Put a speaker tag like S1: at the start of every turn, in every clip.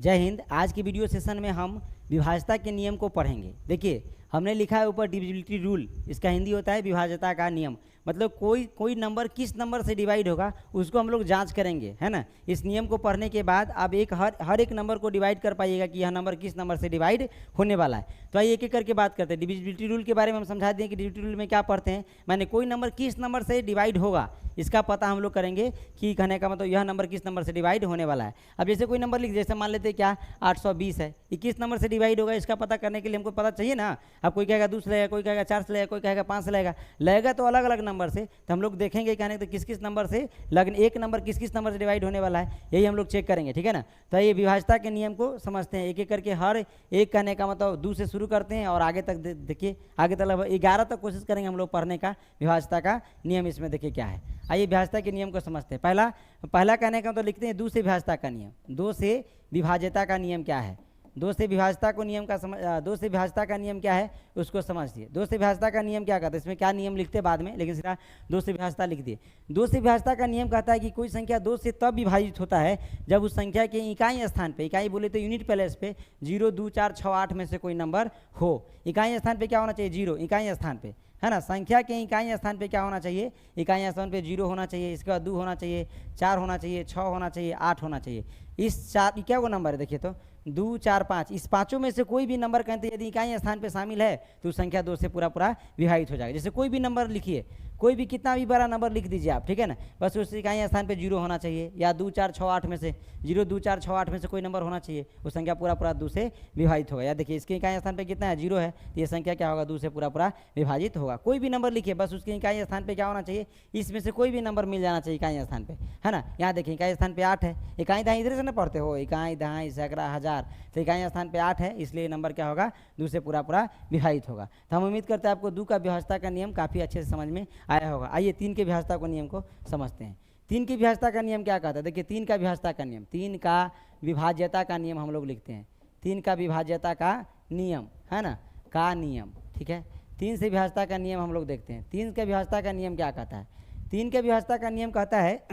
S1: जय हिंद। आज की वीडियो सेशन में हम विभाज्यता के नियम को पढ़ेंगे। देखिए हमने लिखा है ऊपर डिविजिबिलिटी रूल, इसका हिंदी होता है विभाज्यता का नियम। मतलब कोई नंबर किस नंबर से डिवाइड होगा उसको हम लोग जांच करेंगे, है ना। इस नियम को पढ़ने के बाद आप हर एक नंबर को डिवाइड कर पाइएगा कि यह नंबर किस नंबर से डिवाइड होने वाला है। तो आइए एक एक करके बात करते हैं। डिविजिबिलिटी रूल के बारे में हम समझा दें कि डिविजिबिलिटी रूल में क्या पढ़ते हैं, माने कोई नंबर किस नंबर से डिवाइड होगा इसका पता हम लोग करेंगे कि कहने का मतलब यह नंबर किस नंबर से डिवाइड होने वाला है। अब जैसे कोई नंबर लिख, जैसे मान लेते हैं क्या 820 है, ये किस नंबर से डिवाइड होगा इसका पता करने के लिए हमको पता चाहिए ना। अब कोई कहेगा 2 से लगेगा, कोई कहेगा 4 से लगेगा, कोई कहेगा 5 से लगेगा तो अलग अलग नंबर से। तो हम लोग देखेंगे कहने तो किस किस नंबर से एक नंबर किस किस नंबर से डिवाइड होने वाला है, यही हम लोग चेक करेंगे, ठीक है ना। तो ये विभाज्यता के नियम को समझते हैं एक एक करके। हर एक कहने का मतलब 2 से शुरू करते हैं और आगे तक देखिए, आगे तक लगभग 11 तक कोशिश करेंगे हम लोग पढ़ने का विभाज्यता का नियम। इसमें देखिए क्या है, आइए विभाज्यता के नियम को समझते हैं। पहला कहने का मतलब लिखते हैं 2 से विभाज्यता का नियम। 2 से विभाज्यता का नियम क्या है, 2 से विभाज्यता को नियम का 2 से विभाज्यता का नियम क्या है उसको समझिए। 2 से विभाज्यता का नियम क्या कहता है, इसमें क्या नियम लिखते बाद में, लेकिन सीधा 2 से विभाज्यता लिख दिए। 2 से विभाज्यता का नियम कहता है कि कोई संख्या 2 से तब विभाजित होता है जब उस संख्या के इकाई स्थान पे, इकाई बोले तो यूनिट प्लेस पे 0, 2, 4, 6, 8 में से कोई नंबर हो। इकाई स्थान पे क्या होना चाहिए, 0 इकाई स्थान पे, है ना। संख्या के इकाई स्थान पे क्या होना चाहिए, इकाई स्थान पे 0 होना चाहिए, इसके बाद 2 होना चाहिए, 4 होना चाहिए, 6 होना चाहिए, 8 होना चाहिए। इस 4 क्या वो नंबर है देखिए तो 2, 4, 5, इस पाँचों में से कोई भी नंबर कहते यदि इकाई स्थान पे शामिल है तो संख्या 2 से पूरा विभाजित हो जाएगा। जैसे कोई भी नंबर लिखिए, कोई भी कितना भी बड़ा नंबर लिख दीजिए आप, ठीक है ना, बस उस इकाई स्थान पे 0 होना चाहिए, या 2, 4, 6, 8 में से 0, 2, 4, 6, 8 में से कोई नंबर होना चाहिए, वो संख्या पूरा 2 से विभाजित होगा। या देखिए इसके इकाई स्थान पे कितना है, 0 है, तो ये संख्या क्या होगा 2 से पूरा विभाजित होगा। कोई भी नंबर लिखिए, बस उसके इकाई स्थान पे क्या होना चाहिए, इसमें से कोई भी नंबर मिल जाना चाहिए इकाई स्थान पे, है ना। यहाँ देखिए इकाई स्थान पे 8 है, इकाई दहाई इधर से ना पढ़ते हो, इकाई दहाई सैकड़ा हज़ार, तो इकाई स्थान पे 8 है, इसलिए नंबर क्या होगा 2 से पूरा विभाजित होगा। तो हम उम्मीद करते हैं आपको 2 का विभाज्यता का नियम काफ़ी अच्छे से समझ में आया होगा। आइए 3 के विभाज्यता को नियम को समझते हैं। 3 की विभाज्यता का नियम क्या कहता है, देखिए 3 का विभाज्यता का नियम, 3 का विभाज्यता का नियम हम लोग लिखते हैं। 3 का विभाज्यता का नियम, है ना, का नियम, ठीक है। 3 से विभाज्यता का नियम हम लोग देखते हैं। 3 का विभाज्यता का नियम क्या कहता है, 3 का विभाज्यता का नियम कहता है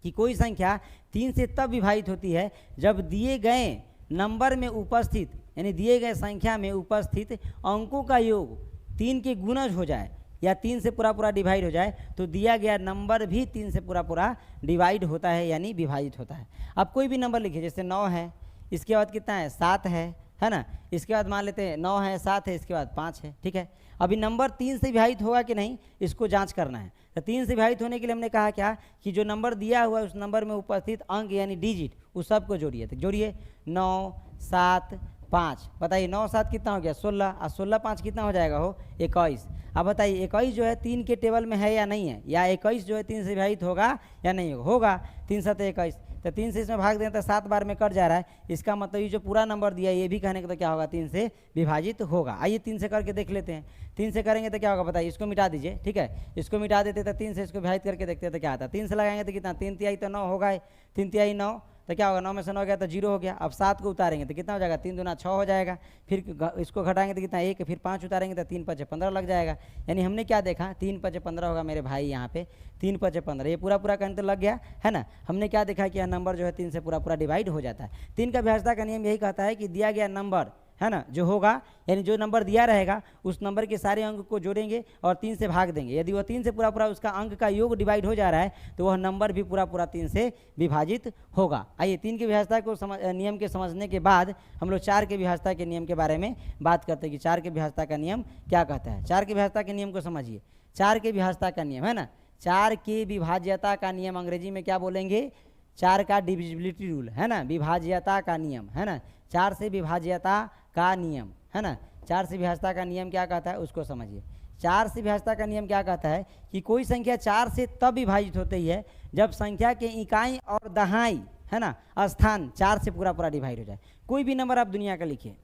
S1: कि कोई संख्या 3 से तब विभाजित होती है जब दिए गए नंबर में उपस्थित, यानी दिए गए संख्या में उपस्थित अंकों का योग 3 के गुणज हो जाए या 3 से पूरा डिवाइड हो जाए, तो दिया गया नंबर भी 3 से पूरा डिवाइड होता है, यानी विभाजित होता है। अब कोई भी नंबर लिखिए, जैसे 9 है, इसके बाद कितना है 7 है ना, इसके बाद मान लेते हैं 9 है, 7 है, इसके बाद 5 है, ठीक है। अभी नंबर 3 से विभाजित होगा कि नहीं इसको जांच करना है। तो 3 से विभाजित होने के लिए हमने कहा क्या कि जो नंबर दिया हुआ है उस नंबर में उपस्थित अंक यानी डिजिट उस सब को जोड़िए। तो जोड़िए 9, 7, 5, बताइए 9, 7 कितना हो गया 16, और 16, 5 कितना हो जाएगा हो 21। अब बताइए 21 जो है 3 के टेबल में है या नहीं है, या 21 जो है 3 से विभाजित होगा या नहीं होगा। 3 7 21, तो 3 से इसमें भाग दें तो 7 बार में कट जा रहा है, इसका मतलब ये जो पूरा नंबर दिया है ये भी कहने का तो क्या होगा 3 से विभाजित होगा। आइए 3 से करके देख लेते हैं। 3 से करेंगे तो क्या होगा बताइए, इसको मिटा दीजिए, ठीक है, इसको मिटा देते तो 3 से इसको विभाजित करके देखते तो क्या आता है। 3 से लगाएंगे तो कितना 3 तिहाई तो 9 होगा, 3 तिहाई 9, तो क्या होगा 9 में से 9 गया तो 0 हो गया। अब 7 को उतारेंगे तो कितना हो जाएगा 3 दूना 6 हो जाएगा, फिर इसको घटाएंगे तो कितना 1, फिर 5 उतारेंगे तो 3 5 15 लग जाएगा। यानी हमने क्या देखा 3 5 15 होगा मेरे भाई, यहाँ पे 3 5 15, ये पूरा कहने तो लग गया, है ना। हमने क्या देखा कि यह नंबर जो है 3 से पूरा डिवाइड हो जाता है। 3 का विभाज्यता का नियम यही कहता है कि दिया गया नंबर, है ना, जो होगा यानी जो नंबर दिया रहेगा उस नंबर के सारे अंक को जोड़ेंगे और 3 से भाग देंगे। यदि वह 3 से पूरा उसका अंक का योग डिवाइड हो जा रहा है तो वह नंबर भी पूरा 3 से विभाजित होगा। आइए 3 की विभाज्यता को नियम के समझने के बाद हम लोग 4 के विभाज्यता के नियम के बारे में बात करते हैं कि 4 के विभाज्यता का नियम क्या कहता है। 4 के विभाज्यता के नियम को समझिए। 4 के विभाज्यता का नियम, है ना, 4 के विभाज्यता का नियम अंग्रेजी में क्या बोलेंगे, 4 का डिविजिबिलिटी रूल, है ना, विभाज्यता का नियम, है ना, 4 से विभाज्यता का नियम, है ना। 4 से विभाज्यता का नियम क्या कहता है उसको समझिए। 4 से विभाज्यता का नियम क्या कहता है कि कोई संख्या 4 से तब विभाजित होती है जब संख्या के इकाई और दहाई, है ना, स्थान 4 से पूरा डिवाइड हो जाए। कोई भी नंबर आप दुनिया का लिखिए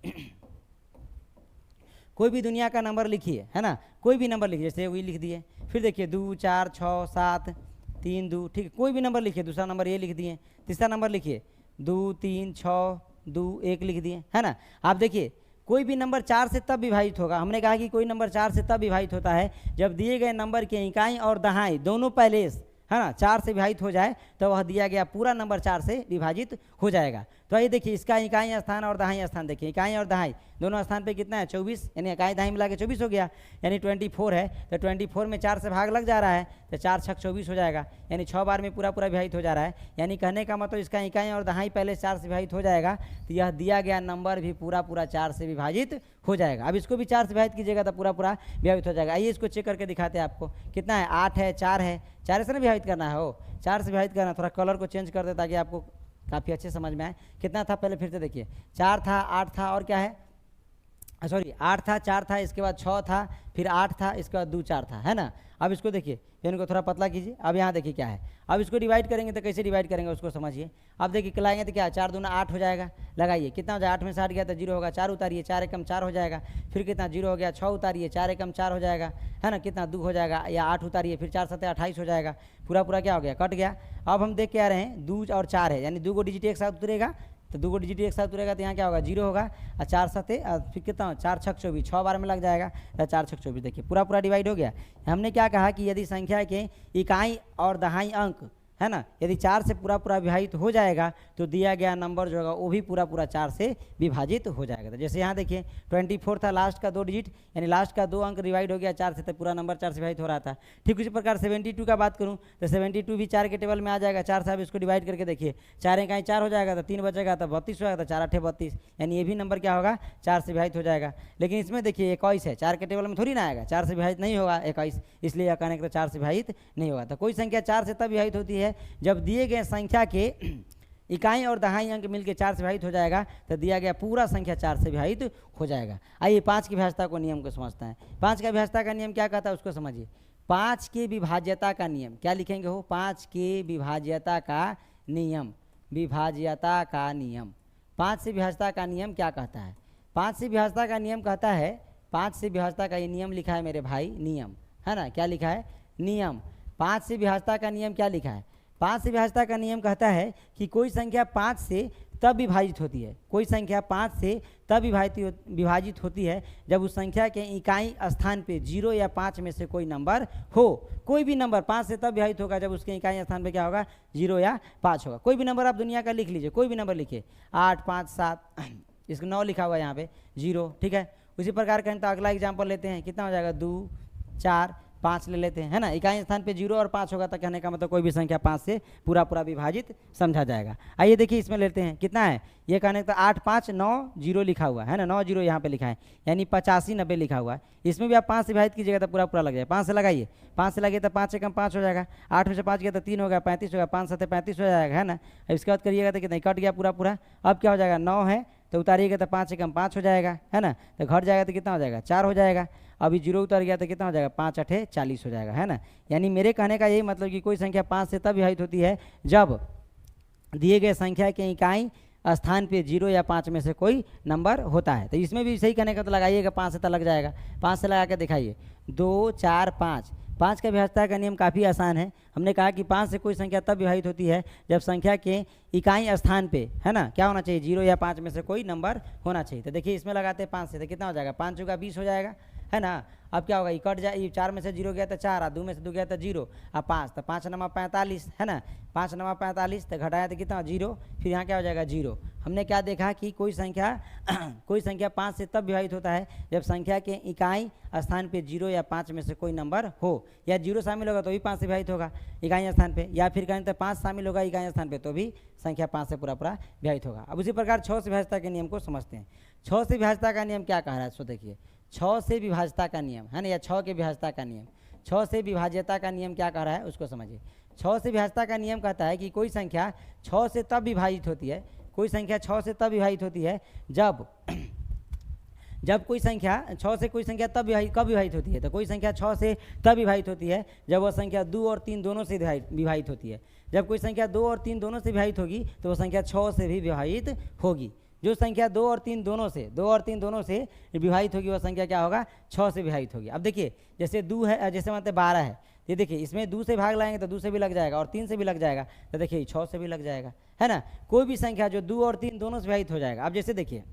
S1: कोई भी दुनिया का नंबर लिखिए, है ना, कोई भी नंबर लिखिए, जैसे वही लिख दिए, फिर देखिए 2, 4, 6, 7, 3, 2, ठीक है, कोई भी नंबर लिखिए, दूसरा नंबर ये लिख दिए, तीसरा नंबर लिखिए 2, 3, 6, 2, 1 लिख दिए, है ना। आप देखिए कोई भी नंबर 4 से तब विभाजित होगा, हमने कहा कि कोई नंबर 4 से तब विभाजित होता है जब दिए गए नंबर के इकाई और दहाई दोनों पैलेस, है ना, 4 से विभाजित हो जाए तो वह दिया गया पूरा नंबर 4 से विभाजित हो जाएगा। तो आइए देखिए इसका इकाई स्थान और दहाई स्थान देखिए, इकाई और दहाई दोनों स्थान पे कितना है 24, यानी इकाई दहाई मिला के 24 हो गया, यानी 24 है। तो 24 में 4 से भाग लग जा रहा है तो 4 छक 24 हो जाएगा, यानी 6 बार में पूरा पूरा विभाजित हो जा रहा है। यानी कहने का मतलब इसका इकाई और दहाई पहले 4 से विभाजित हो जाएगा तो यह दिया गया नंबर भी पूरा पूरा 4 से विभाजित हो जाएगा। अब इसको भी 4 से विभाजित कीजिएगा तो पूरा पूरा विभाजित हो जाएगा। आइए इसको चेक करके दिखाते हैं आपको, कितना है 8 है, 4 है, 4 से ना विभाजित करना है, हो 4 से विभाजित करना। थोड़ा कलर को चेंज कर दे ताकि आपको काफ़ी अच्छे समझ में आए। कितना था पहले फिर से देखिए, 4 था, 8 था और क्या है, सॉरी 8 था, 4 था, इसके बाद 6 था, फिर 8 था, इसके बाद 2 4 था, है ना। अब इसको देखिए, इनको थोड़ा पतला कीजिए। अब यहाँ देखिए क्या है, अब इसको डिवाइड करेंगे तो कैसे डिवाइड करेंगे उसको समझिए। अब देखिए लाएंगे तो क्या है, 4 दूना 8 हो जाएगा, लगाइए कितना हो जाएगा, 8 में से 8 गया तो 0 होगा, 4 उतारिए, 4 एकम 4 हो जाएगा, फिर कितना 0 हो गया, 6 उतारिए, 4 एकम 4 हो जाएगा, है ना, कितना 2 हो जाएगा, या 8 उतारिए, फिर 4 7 28 हो जाएगा, पूरा पूरा क्या हो गया, कट गया। अब हम देख के आ रहे हैं 2 और 4 है, यानी 2 को डिजिट एक साथ उतरेगा, तो 2 को डिजिट एक साथ उतरेगा तो यहाँ क्या होगा 0 होगा, और 4 7 फिर कितना 4 छक 24, 6 बार में लग जाएगा तो 4 छक 24। देखिए पूरा पूरा डिवाइड हो गया। हमने क्या कहा कि यदि संख्या के इकाई और दहाई अंक, है ना, यदि 4 से पूरा पूरा विभाजित हो जाएगा तो दिया गया नंबर जो होगा वो भी पूरा पूरा 4 से विभाजित हो जाएगा। तो जैसे यहाँ देखिए 24 था, लास्ट का 2 डिजिट यानी लास्ट का 2 अंक डिवाइड हो गया 4 से, तो पूरा नंबर 4 से विभाजित हो रहा था। ठीक उसी प्रकार 72 का बात करूँ तो 72 भी 4 के टेबल में आ जाएगा, 4 से। अब इसको डिवाइड करके देखिए, 4 इकाई 4 हो जाएगा तो 3 बचेगा तो 32 हो जाएगा, तो 4 8 32, यानी ये भी नंबर क्या होगा 4 से विभाजित हो जाएगा। लेकिन इसमें देखिए 21 है, 4 के टेबल में थोड़ी ना आएगा, 4 से विभाजित नहीं होगा 21, इसलिए यह कहने के 4 से विभाजित नहीं होगा। तो कोई संख्या 4 से तब विभाजित होती है जब दिए गए संख्या के इकाई और दहाई अंक मिलकर 4 से विभाजित हो जाएगा तो दिया गया पूरा संख्या 4 से विभाजित हो जाएगा। आइए 5 की विभाज्यता को नियम को समझते हैं। 5 का विभाज्यता का नियम क्या कहता है उसको समझिए। 5 के विभाज्यता का नियम क्या लिखेंगे हो, 5 के विभाज्यता का नियम, विभाज्यता का नियम। 5 से विभाज्यता का नियम क्या कहता है, 5 से विभाज्यता का नियम कहता है, 5 से विभाज्यता का ये नियम लिखा है मेरे भाई, नियम, है ना, क्या लिखा है नियम। 5 से विभाज्यता का नियम क्या लिखा है, 5 से विभाज्यता का नियम कहता है कि कोई संख्या 5 से तब विभाजित होती है, कोई संख्या 5 से तब विभाजित होती है जब उस संख्या के इकाई स्थान पे 0 या 5 में से कोई नंबर हो। कोई भी नंबर 5 से तब विभाजित होगा जब उसके इकाई स्थान पे क्या होगा 0 या 5 होगा। कोई भी नंबर आप दुनिया का लिख लीजिए, कोई भी नंबर लिखिए, 8 5 7, इसको 9 लिखा हुआ है यहाँ पे 0, ठीक है। उसी प्रकार कहें तो अगला एग्जाम्पल लेते हैं, कितना हो जाएगा 2 4 5 ले लेते हैं, है ना। इकाई स्थान पे 0 और 5 होगा तो कहने का मतलब कोई भी संख्या 5 से पूरा पूरा विभाजित समझा जाएगा। आइए देखिए इसमें लेते हैं, कितना है ये कहने का 8 5 9 0 लिखा हुआ है ना, 9 0 यहाँ पे लिखा है, यानी 85 90 लिखा हुआ है। इसमें भी आप 5 से विभाजित कीजिएगा तो पूरा पूरा लग जाएगा। 5 से लगाइए, 5 से लगे तो 5 से कम 5 हो जाएगा, 8 में से 5 गया तो 3 हो गया 35 होगा, 5 7 35 हो जाएगा, है ना। अब इसके बाद करिएगा तो कितना कट गया पूरा पूरा। अब क्या हो जाएगा 9 है तो उतारिएगा तो 5 से कम 5 हो जाएगा, है ना, तो घट जाएगा तो कितना हो जाएगा 4 हो जाएगा। अभी 0 उतर गया तो कितना हो जाएगा 5 8 40 हो जाएगा, है ना। यानी मेरे कहने का यही मतलब कि कोई संख्या 5 से तब विभाजित होती है जब दिए गए संख्या के इकाई स्थान पे 0 या 5 में से कोई नंबर होता है। तो इसमें भी सही कहने का तो लगाइएगा, 5 से तो लग जाएगा, 5 से लगा के दिखाइए 2 4 5। 5 का विभाज्यता का नियम काफ़ी आसान है। हमने कहा कि 5 से कोई संख्या तब विभाजित होती है जब संख्या के इकाई स्थान पे, है ना, क्या होना चाहिए 0 या 5 में से कोई नंबर होना चाहिए। तो देखिए इसमें लगाते हैं 5 से, तो कितना हो जाएगा 5 चौका 20 हो जाएगा, है ना। अब क्या होगा ये कट जाए, 4 में से 0 गया तो 4, 2 में से 2 गया तो 0, अब 5 तो 5 9 45, है ना, 5 9 45 तो घटाया तो कितना 0, फिर यहाँ क्या हो जाएगा 0। हमने क्या देखा कि कोई संख्या 5 से तब विभाजित होता है जब संख्या के इकाई स्थान पे 0 या 5 में से कोई नंबर हो, या 0 शामिल होगा तो भी 5 से विभाजित होगा इकाई स्थान पे, या फिर कहें तो 5 शामिल होगा इकाई स्थान पे तो भी संख्या 5 से पूरा पूरा विभाजित होगा। अब उसी प्रकार 6 से विभाज्यता के नियम को समझते हैं। 6 से विभाज्यता का नियम क्या कह रहा है, सो देखिए 6 से विभाज्यता का नियम, है ना, या 6 के विभाज्यता का नियम। 6 से विभाज्यता का नियम क्या कह रहा है उसको समझिए। 6 से विभाज्यता का नियम कहता है कि कोई संख्या 6 से तब विभाजित होती है, कोई संख्या 6 से तब विभाजित होती है जब कोई संख्या 6 से कोई संख्या तब कब विभाजित होती है, तो कोई संख्या 6 से तब विभाजित होती है जब वह संख्या 2 और 3 दोनों से विभाजित होती है। जब कोई संख्या 2 और 3 दोनों से विभाजित होगी तो वह संख्या 6 से भी विभाजित होगी। जो संख्या 2 और 3 दोनों से विभाजित होगी वह संख्या क्या होगा 6 से विभाजित होगी। अब देखिए जैसे 2 है, जैसे मतलब 12 है, ये देखिए इसमें 2 से भाग लाएंगे तो 2 से भी लग जाएगा और 3 से भी लग जाएगा, तो देखिए 6 से भी लग जाएगा, है ना। कोई भी संख्या जो 2 और 3 दोनों से विभाजित हो जाएगा। अब जैसे देखिए,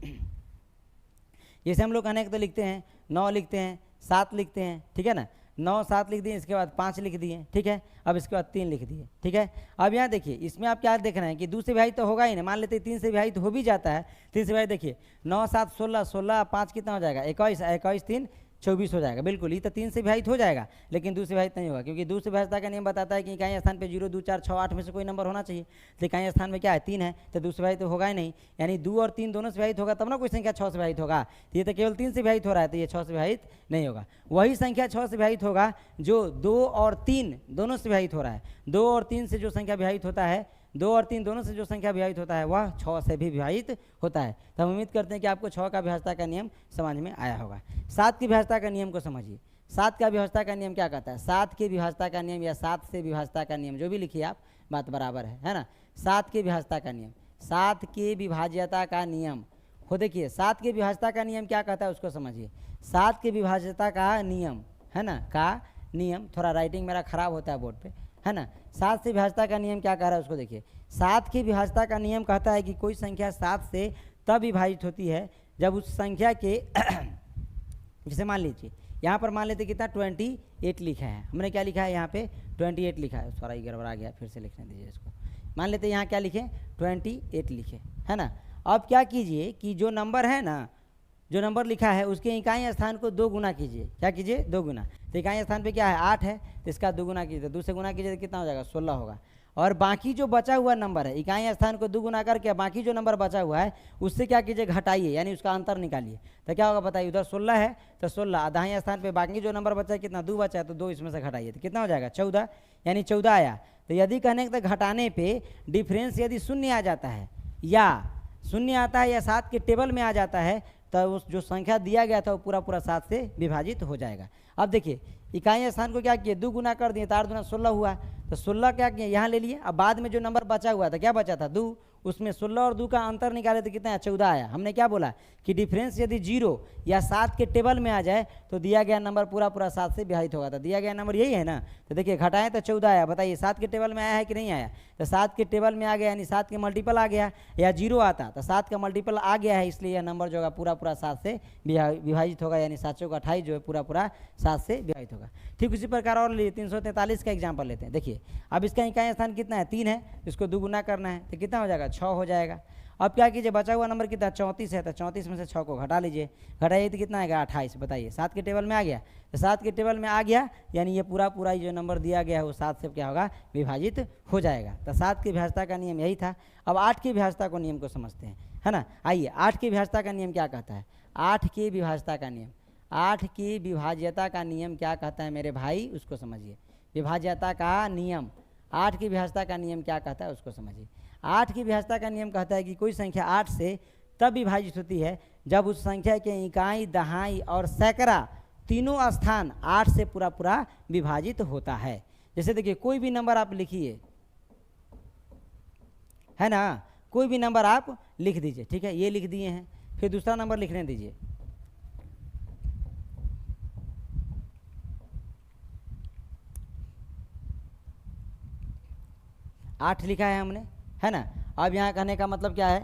S1: जैसे हम लोग अनेक तो लिखते हैं, 9 लिखते हैं, 7 लिखते हैं, ठीक है ना। 9 7 लिख दिए, इसके बाद 5 लिख दिए, ठीक है। अब इसके बाद 3 लिख दिए, ठीक है। अब यहाँ देखिए इसमें आप क्या देख रहे हैं कि 2 से विभाजित तो होगा ही नहीं, मान लेते हैं 3 से विभाजित हो भी जाता है। 3 से विभाजित देखिए 9 7 16, 16 5 कितना हो जाएगा 21, 21 3 24 हो जाएगा, बिल्कुल ये तो 3 से विभाजित हो जाएगा, लेकिन 2 से विभाजित नहीं होगा, क्योंकि 2 से विभाजितता का नियम बताता है कि इकाई स्थान पे 0 2 4 6 8 में से कोई नंबर होना चाहिए। तो इकाई स्थान में क्या है 3 है, तो 2 से विभाजित तो होगा ही नहीं, यानी 2 और 3 दोनों से विभाजित होगा तब ना कोई संख्या 6 से विभाजित होगा। तो ये तो केवल 3 से विभाजित हो रहा है, तो ये 6 से विभाजित नहीं होगा। वही संख्या 6 से विभाजित होगा जो 2 और 3 दोनों से विभाजित हो रहा है। 2 और 3 से जो संख्या विभाजित होता है, 2 और 3 दोनों से जो संख्या विभाजित होता है वह 6 से भी विभाजित होता है। तो हम उम्मीद करते हैं कि आपको 6 का विभाज्यता का नियम समझ में आया होगा। 7 की विभाज्यता का नियम को समझिए। 7 का विभाज्यता का नियम क्या कहता है? 7 की विभाज्यता का नियम या 7 से विभाज्यता का नियम, जो भी लिखिए आप, बात बराबर है ना। 7 की विभाज्यता का नियम, 7 की विभाज्यता का नियम हो, देखिए 7 की विभाज्यता का नियम क्या कहता है उसको समझिए। 7 की विभाज्यता का नियम है ना, का नियम, थोड़ा राइटिंग मेरा खराब होता है बोर्ड पे, है ना। 7 से विभाज्यता का नियम क्या कह रहा है उसको देखिए। 7 की विभाज्यता का नियम कहता है कि कोई संख्या 7 से तब विभाजित होती है जब उस संख्या के जैसे मान लीजिए यहाँ पर मान लेते कितना 28 लिखा है, हमने क्या लिखा है यहाँ पे 28 लिखा है, थोड़ा ही गड़बड़ा गया, फिर से लिखने दीजिए इसको। मान लेते यहाँ क्या लिखे 28 लिखे, है ना। अब क्या कीजिए कि जो नंबर है ना, जो नंबर लिखा है उसके इकाई स्थान को 2 गुना कीजिए। क्या कीजिए 2 गुना। तो इकाई स्थान पे क्या है 8 है, तो इसका 2 गुना कीजिए, 2 से गुना कीजिए तो कितना हो जाएगा 16 होगा। और बाकी जो बचा हुआ नंबर है, इकाई स्थान को 2 गुना करके बाकी जो नंबर बचा हुआ है उससे क्या कीजिए घटाइए, यानी उसका अंतर निकालिए। तो क्या होगा बताइए, उधर 16 है तो 16, दाहिने स्थान पे बाकी जो नंबर बचा है कितना 2 बचा है, तो 2 इसमें से घटाइए तो कितना हो जाएगा 14, यानी 14 आया। तो यदि कहने तो घटाने पे डिफरेंस यदि शून्य आ जाता है या शून्य आता है या 7 के टेबल में आ जाता है, तो उस जो संख्या दिया गया था वो पूरा पूरा 7 से विभाजित हो जाएगा। अब देखिए इकाई स्थान को क्या किए 2 गुना कर दिए, तो 8 दूना 16 हुआ, तो 16 क्या किए यहाँ ले लिए। अब बाद में जो नंबर बचा हुआ था, क्या बचा था 2, उसमें 16 और 2 का अंतर निकाले तो कितना है 14 आया। हमने क्या बोला कि डिफरेंस यदि 0 या 7 के टेबल में आ जाए तो दिया गया नंबर पूरा पूरा 7 से विभाजित होगा। तो दिया गया नंबर यही है ना, तो देखिए घटाएं तो 14 आया, बताइए 7 के टेबल में आया है कि नहीं आया। तो 7 के टेबल में आ गया यानी 7 के मल्टीपल आ गया, या 0 आता तो 7 का मल्टीपल आ गया है, इसलिए यह नंबर जो है पूरा पूरा 7 से विभाजित होगा, यानी 7 चौक 28 जो है पूरा पूरा 7 से विभाजित होगा। ठीक उसी प्रकार और 343 का एग्जाम्पल लेते हैं। देखिए अब इसका इकाई स्थान कितना है 3 है, इसको 2 गुना करना है तो कितना हो जाएगा 6 हो जाएगा। अब क्या कीजिए बचा हुआ नंबर कितना 34 है, तो 34 में से 6 को घटा लीजिए, घटाइए तो कितना आएगा 28। बताइए 7 के टेबल में आ गया, तो 7 के टेबल में आ गया यानी ये पूरा पूरा जो नंबर दिया गया है वो 7 से क्या होगा विभाजित हो जाएगा। तो 7 की विभाज्यता का नियम यही था। अब 8 की विभाज्यता को नियम को समझते हैं, है ना। आइए 8 की विभाज्यता का नियम क्या कहता है। 8 की विभाज्यता का नियम, 8 की विभाज्यता का नियम क्या कहता है मेरे भाई, उसको समझिए। विभाज्यता का नियम, 8 की विभाज्यता का नियम क्या कहता है उसको समझिए। 8 की विभाज्यता का नियम कहता है कि कोई संख्या 8 से तब विभाजित होती है जब उस संख्या के इकाई, दहाई और सैकड़ा तीनों स्थान 8 से पूरा पूरा विभाजित होता है। जैसे देखिए कोई भी नंबर आप लिखिए, है ना, कोई भी नंबर आप लिख दीजिए, ठीक है, ये लिख दिए हैं, फिर दूसरा नंबर लिखने दीजिए। आठ लिखा है हमने, है ना। अब यहाँ कहने का मतलब क्या है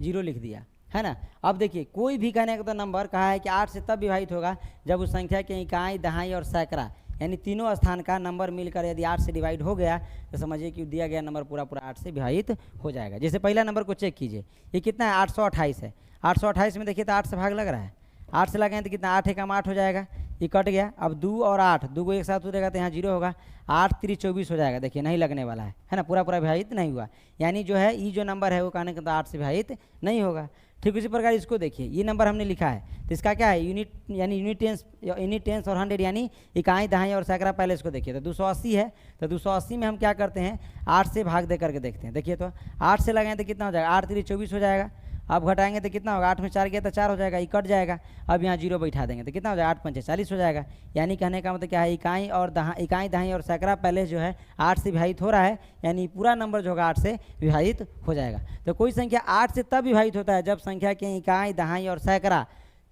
S1: 0 लिख दिया, है ना। अब देखिए कोई भी कहने का तो नंबर कहा है कि 8 से तब विभाजित होगा जब उस संख्या के इकाई, दहाई और सैकड़ा यानी तीनों स्थान का नंबर मिलकर यदि 8 से डिवाइड हो गया तो समझिए कि दिया गया नंबर पूरा पूरा 8 से विभाजित हो जाएगा। जैसे पहला नंबर को चेक कीजिए, ये कितना है 828 है। 828 में देखिए तो 8 से भाग लग रहा है, 8 से लगाएं तो कितना 8 एकम 8 हो जाएगा, ये कट गया। अब 2 और 8 2 को एक साथ हो जाएगा तो यहाँ 0 होगा, 8 3 24 हो जाएगा। देखिए नहीं लगने वाला है ना, पूरा पूरा विभाजित नहीं हुआ, यानी जो है ये जो नंबर है वो कहने का तो 8 से विभाजित नहीं होगा। ठीक उसी प्रकार इसको देखिए, ये नंबर हमने लिखा है तो इसका क्या है यूनिट, यानी यूनिट टेंस और 100 यानी इकाई, दहाई और सैकड़ा। पहले इसको देखिए तो 280 है, तो 280 में हम क्या करते हैं 8 से भाग दे करके देखते हैं। देखिए तो 8 से लगाएं तो कितना हो जाएगा 8 3 24 हो जाएगा। अब घटाएंगे तो कितना होगा 8 में 4 गया तो 4 हो जाएगा, ये कट जाएगा। अब यहाँ 0 बैठा देंगे तो कितना हो जाएगा 8 5 40 हो जाएगा। यानी कहने का मतलब क्या है इकाई, दहाई और सैकड़ा पहले जो है 8 से विभाजित हो रहा है, यानी पूरा नंबर जो होगा 8 से विभाजित हो जाएगा। तो कोई संख्या 8 से तब विभाजित होता है जब संख्या के इकाई, दहाई और सैकड़ा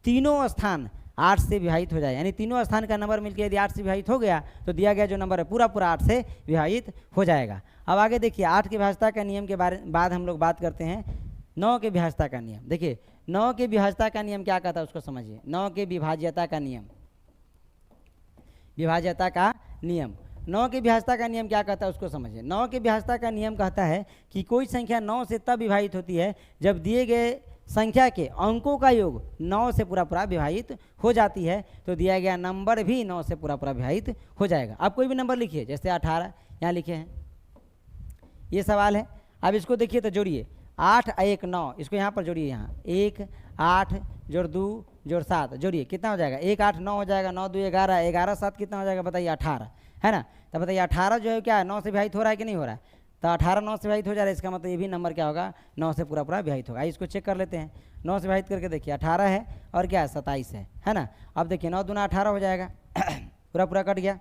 S1: तीनों स्थान 8 से विभाजित हो जाए, यानी तीनों स्थान का नंबर मिलकर यदि 8 से विभाजित हो गया तो दिया गया जो नंबर है पूरा पूरा 8 से विभाजित हो जाएगा। अब आगे देखिए 8 की विभाज्यता का नियम के बाद हम लोग बात करते हैं 9 के विभाज्यता का नियम। देखिए 9 के विभाज्यता का नियम क्या कहता है उसको समझिए। 9 के विभाज्यता का नियम, विभाज्यता का नियम। 9 की विभाज्यता का नियम क्या कहता है उसको समझिए। 9 की विभाज्यता का नियम कहता है कि कोई संख्या 9 से तब विभाजित होती है जब दिए गए संख्या के अंकों का योग 9 से पूरा पूरा विभाजित हो जाती है, तो दिया गया नंबर भी 9 से पूरा पूरा विभाजित हो जाएगा। आप कोई भी नंबर लिखिए, जैसे 18 यहाँ लिखे हैं, ये सवाल है। अब इसको देखिए तो जोड़िए, 8 और 1 9, इसको यहाँ पर जोड़िए, यहाँ 1 8 जोड़ 2 जोड़ 7 जोड़िए, कितना हो जाएगा? 1 8 9 हो जाएगा, 9 2 11, 11 7 कितना हो जाएगा बताइए? 18, है ना। तो बताइए 18 जो है क्या है, 9 से विभाजित हो रहा है कि नहीं हो रहा है? तो 18 9 से विभाजित हो जा रहा है, इसका मतलब ये भी नंबर क्या होगा? 9 से पूरा पूरा विभाजित होगा। इसको चेक कर लेते हैं, 9 से विभाजित करके देखिए, 18 है और क्या है 27 है ना। अब देखिए 9 दूना 18 हो जाएगा पूरा पूरा कट गया।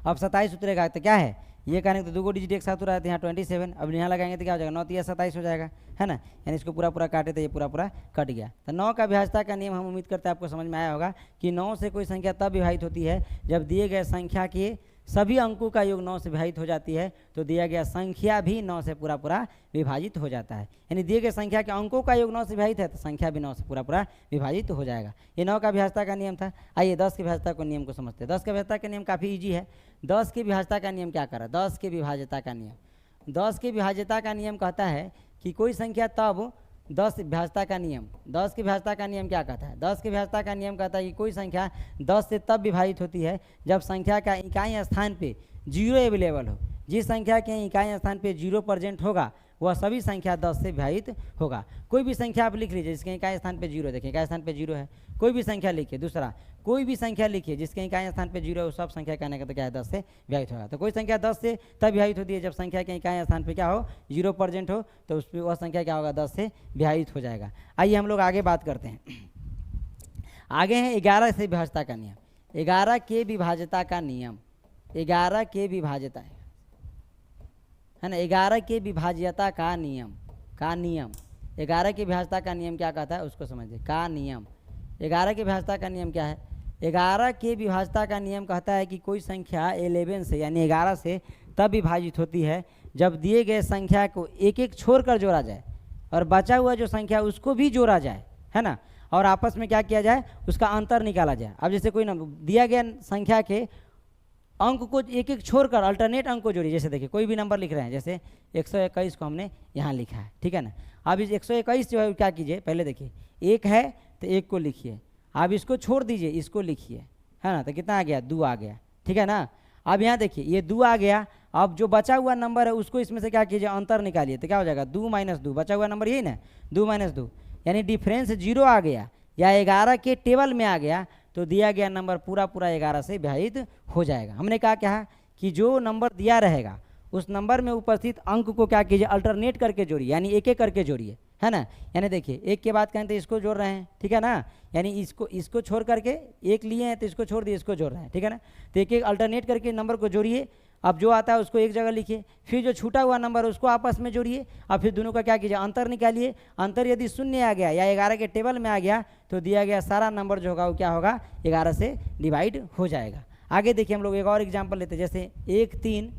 S1: अब 27 उतरेगा तो क्या है, ये कहने तो 2 डिजिट एक साथ हो रहा है, यहाँ 27, अब यहाँ लगाएंगे तो क्या हो जाएगा? 9 3 27 हो जाएगा, है ना। यानी इसको पूरा पूरा काटे तो ये पूरा पूरा कट गया। तो 9 का विभाज्यता का नियम हम उम्मीद करते हैं आपको समझ में आया होगा कि 9 से कोई संख्या तब विभाजित होती है जब दिए गए संख्या के सभी अंकों का योग 9 से विभाजित हो जाती है, तो दिया गया संख्या भी 9 से पूरा पूरा विभाजित हो जाता है। यानी दिए गए संख्या के अंकों का योग 9 से विभाजित है तो संख्या भी 9 से पूरा पूरा विभाजित हो जाएगा। ये 9 का विभाज्यता का नियम था। आइए 10 की विभाज्यता को नियम को समझते हैं। 10 का विभाज्यता का नियम काफ़ी ईजी है। 10 की विभाज्यता का नियम क्या कर रहा है? 10 की विभाज्यता का नियम, 10 की विभाज्यता का नियम कहता है कि कोई संख्या तब 10 विभाज्यता का नियम, 10 की विभाज्यता का नियम क्या कहता है? 10 की विभाज्यता का नियम कहता है कि कोई संख्या 10 से तब विभाजित होती है जब संख्या का इकाई स्थान पे 0 अवेलेबल हो। जिस संख्या के इकाई स्थान पे 0 प्रेजेंट होगा वह सभी संख्या 10 से विभाजित होगा। कोई भी संख्या आप लिख लीजिए जिसके इकाई स्थान पे 0, देखिए इकाई स्थान पे 0 है, कोई भी संख्या लिखिए। दूसरा, कोई भी संख्या लिखिए जिसके इकाई स्थान पे 0 है, वो सब संख्या कहने का तो क्या है 10 से विभाजित होगा। तो कोई संख्या 10 से तब विभाजित होती है जब संख्या के इकाई स्थान पे क्या हो 0 प्रेजेंट हो, तो उस पर वह संख्या क्या होगा 10 से विभाजित हो जाएगा। आइए हम लोग आगे बात करते हैं। आगे है 11 से विभाज्यता का नियम। 11 के विभाज्यता का नियम, 11 के विभाज्यता है ना, 11 के विभाज्यता का नियम 11 की विभाज्यता का नियम क्या कहता है उसको समझिए। का नियम, 11 की विभाज्यता का नियम क्या है? 11 के विभाज्यता का नियम कहता है कि कोई संख्या 11 से यानी 11 से तब विभाजित होती है जब दिए गए संख्या को एक एक छोड़कर जोड़ा जाए और बचा हुआ जो संख्या उसको भी जोड़ा जाए, है ना, और आपस में क्या किया जाए, उसका अंतर निकाला जाए। अब जैसे कोई दिया गया संख्या के अंक को एक एक छोड़कर अल्टरनेट अंक को जोड़िए। जैसे देखिए कोई भी नंबर लिख रहे हैं, जैसे 121 को हमने यहाँ लिखा है, ठीक है ना। अब इस 121 जो है क्या कीजिए, पहले देखिए 1 है तो 1 को लिखिए, अब इसको छोड़ दीजिए, इसको लिखिए, है ना। तो कितना आ गया? 2 आ गया, ठीक है ना। अब यहाँ देखिए ये 2 आ गया। अब जो बचा हुआ नंबर है उसको इसमें से क्या कीजिए, अंतर निकालिए, तो क्या हो जाएगा 2 - 2, बचा हुआ नंबर यही ना 2 - 2, यानी डिफरेंस 0 आ गया या 11 के टेबल में आ गया, तो दिया गया नंबर पूरा पूरा 11 से विभाजित हो जाएगा। हमने कहा क्या कि जो नंबर दिया रहेगा उस नंबर में उपस्थित अंक को क्या कीजिए, अल्टरनेट करके जोड़िए, यानी एक एक करके जोड़िए, है ना। यानी देखिए एक के बाद कहें तो इसको जोड़ रहे हैं, ठीक है ना, यानी इसको छोड़ करके एक लिए हैं तो इसको छोड़ दिए, इसको जोड़ रहे हैं, ठीक है ना। तो एक एक अल्टरनेट करके नंबर को जोड़िए। अब जो आता है उसको एक जगह लिखिए, फिर जो छूटा हुआ नंबर उसको आपस में जोड़िए, और फिर दोनों का क्या कीजिए, अंतर निकालिए। अंतर यदि 0 आ गया या 11 के टेबल में आ गया तो दिया गया सारा नंबर जो होगा वो क्या होगा 11 से डिवाइड हो जाएगा। आगे देखिए हम लोग एक और एग्जाम्पल लेते हैं, जैसे 1 3,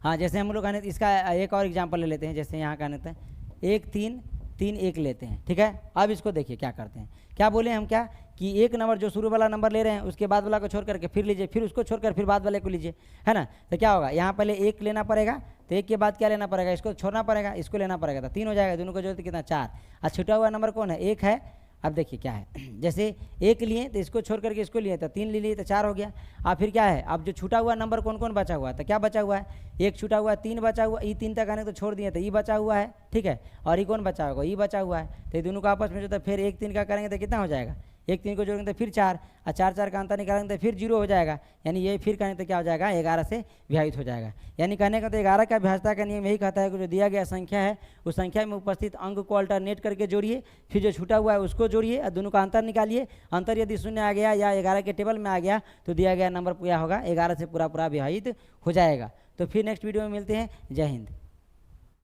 S1: हाँ जैसे हम लोग इसका एक और एग्जाम्पल ले लेते हैं, जैसे यहाँ कहते हैं 1 3 3 1 लेते हैं, ठीक है। अब इसको देखिए क्या करते हैं, क्या बोले हम क्या कि एक नंबर जो शुरू वाला नंबर ले रहे हैं उसके बाद वाला को छोड़ करके फिर लीजिए, फिर उसको छोड़कर फिर बाद वाले को लीजिए, है ना। तो क्या होगा, यहाँ पहले 1 लेना पड़ेगा, तो 1 के बाद क्या लेना पड़ेगा, इसको छोड़ना पड़ेगा, इसको लेना पड़ेगा, तो 3 हो जाएगा। दोनों को जोड़ते कितना 4, और छूटा हुआ नंबर कौन है 1 है। अब देखिए क्या है, जैसे 1 लिए तो इसको छोड़ करके इसको लिए तो 3 ले लिए तो 4 हो गया। अब फिर क्या है, अब जो छूटा हुआ नंबर कौन कौन बचा हुआ है, तो क्या बचा हुआ है, 1 छूटा हुआ है, 3 बचा हुआ, ये 3 तक आने तो छोड़ दिए तो ये बचा हुआ है, ठीक है, और ये कौन बचा होगा, ये बचा हुआ है। तो दोनों का आपस में जो तो फिर 1 3 का करेंगे तो कितना हो जाएगा, 1 3 को जोड़ेंगे तो फिर 4, और 4 4 का अंतर निकालेंगे तो फिर 0 हो जाएगा, यानी ये फिर करेंगे तो क्या हो जाएगा 11 से विभाजित हो जाएगा। यानी कहने का तो 11 का विभाज्यता का नियम यही कहता है कि जो दिया गया संख्या है उस संख्या में उपस्थित अंक को अल्टरनेट करके जोड़िए, फिर जो छूटा हुआ है उसको जोड़िए और दोनों का अंतर निकालिए। अंतर यदि 0 आ गया या 11 के टेबल में आ गया तो दिया गया नंबर क्या होगा 11 से पूरा पूरा विभाजित हो जाएगा। तो फिर नेक्स्ट वीडियो में मिलते हैं। जय हिंद।